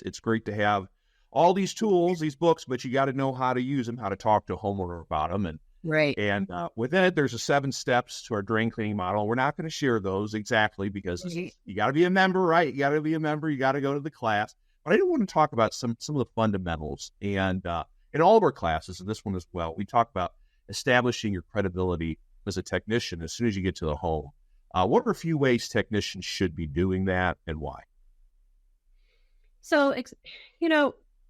It's great to have all these tools, these books, but you got to know how to use them, how to talk to a homeowner about them. And Right. within it, there's a 7 steps to our drain cleaning model. We're not going to share those exactly because you got to be a member, right? You got to be a member. You got to go to the class. But I do want to talk about some of the fundamentals. And in all of our classes, and this one as well, we talk about establishing your credibility as a technician as soon as you get to the home. What are a few ways technicians should be doing that and why? So,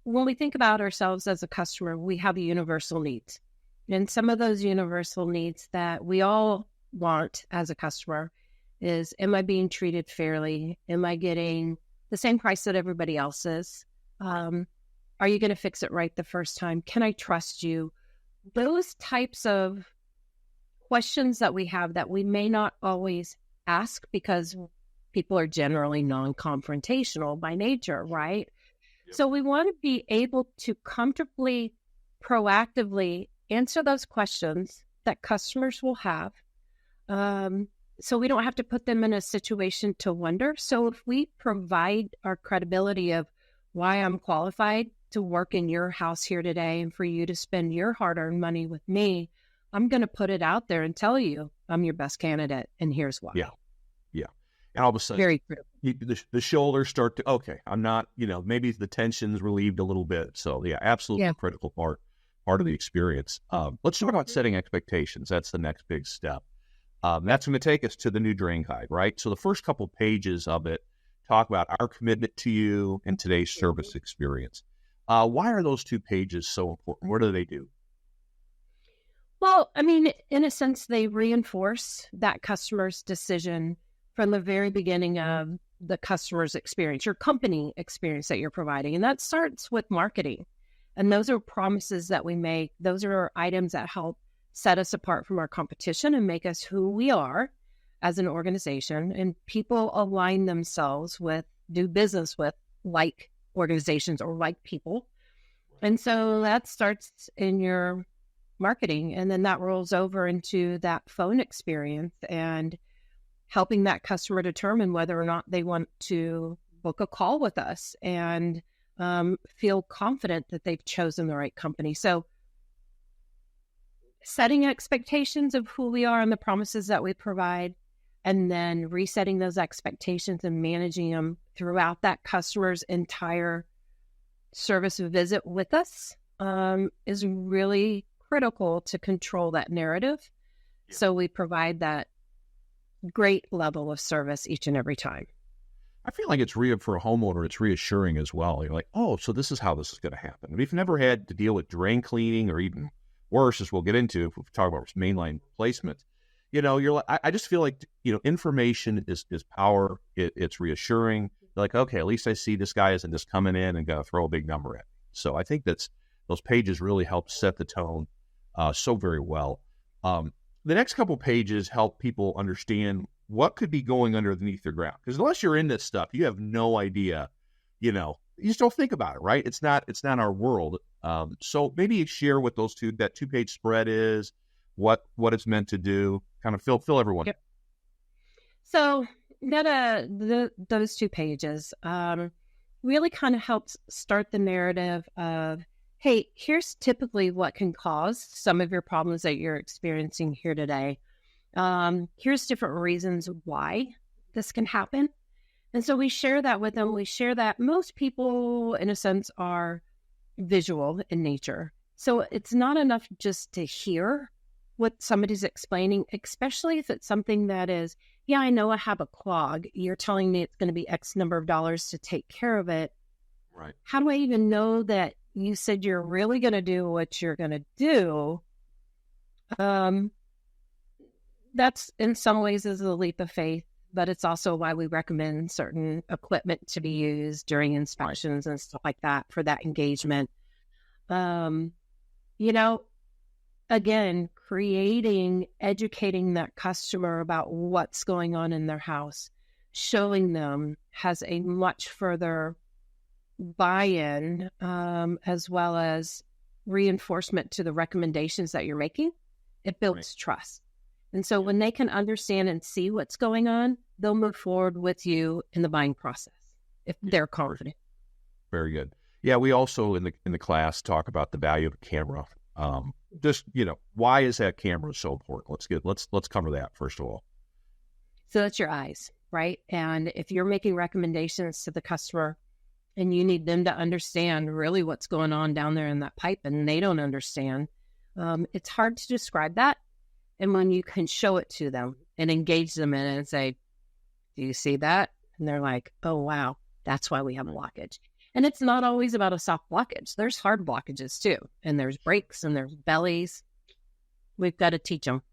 when we think about ourselves as a customer, we have universal needs. And some of those universal needs that we all want as a customer is, am I being treated fairly? Am I getting the same price that everybody else is? Are you going to fix it right the first time? Can I trust you? Those types of questions that we have that we may not always ask because people are generally non-confrontational by nature, right? Yep. So we want to be able to comfortably, proactively answer those questions that customers will have. So we don't have to put them in a situation to wonder. So if we provide our credibility of why I'm qualified to work in your house here today and for you to spend your hard-earned money with me, I'm going to put it out there and tell you I'm your best candidate, and here's why. Yeah. And all of a sudden, very critical. The shoulders start to, okay, I'm not, maybe the tension's relieved a little bit. So yeah, absolutely critical part of the experience. Let's talk about setting expectations. That's the next big step. That's going to take us to the new drain guide, right? So the first couple pages of it talk about our commitment to you and today's service experience. Why are those 2 pages so important? What do they do? Well, in a sense, they reinforce that customer's decision from the very beginning of the customer's experience, your company experience that you're providing. And that starts with marketing. And those are promises that we make. Those are items that help set us apart from our competition and make us who we are as an organization. And people align themselves with, do business with like organizations or like people. And so that starts in your marketing. And then that rolls over into that phone experience and helping that customer determine whether or not they want to book a call with us and feel confident that they've chosen the right company. So setting expectations of who we are and the promises that we provide, and then resetting those expectations and managing them throughout that customer's entire service visit with us is really critical to control that narrative. Yeah. So we provide that great level of service each and every time. I feel like for a homeowner, it's reassuring as well. You're like, oh, so this is how this is going to happen. If you've never had to deal with drain cleaning, or even worse, as we'll get into if we talk about mainline replacement, you're like, I just feel like, information is power. It's reassuring. You're like, okay, at least I see this guy isn't just coming in and going to throw a big number at me. So I think those pages really help set the tone so very well. The next couple pages help people understand what could be going underneath their ground. Because unless you're in this stuff, you have no idea, you just don't think about it, right? It's not our world. So maybe share what that 2-page spread is, what it's meant to do, kind of fill everyone. Yep. So that those 2 pages really kind of helps start the narrative of, hey, here's typically what can cause some of your problems that you're experiencing here today. Here's different reasons why this can happen. And so we share that with them. We share that most people, in a sense, are visual in nature. So it's not enough just to hear what somebody's explaining, especially if it's something that is, yeah, I know I have a clog. You're telling me it's going to be X number of dollars to take care of it. Right. How do I even know that you said you're really going to do what you're going to do? That's in some ways is a leap of faith, but it's also why we recommend certain equipment to be used during inspections and stuff like that for that engagement. Again, educating that customer about what's going on in their house, showing them has a much further buy-in, as well as reinforcement to the recommendations that you're making. It builds trust. And so when they can understand and see what's going on, they'll move forward with you in the buying process if they're confident. Very good. Yeah, we also in the class talk about the value of a camera. Just why is that camera so important? Let's cover that first of all. So that's your eyes, right? And if you're making recommendations to the customer and you need them to understand really what's going on down there in that pipe and they don't understand, it's hard to describe that. And when you can show it to them and engage them in it and say, do you see that? And they're like, oh, wow, that's why we have a blockage. And it's not always about a soft blockage. There's hard blockages too. And there's breaks and there's bellies. We've got to teach them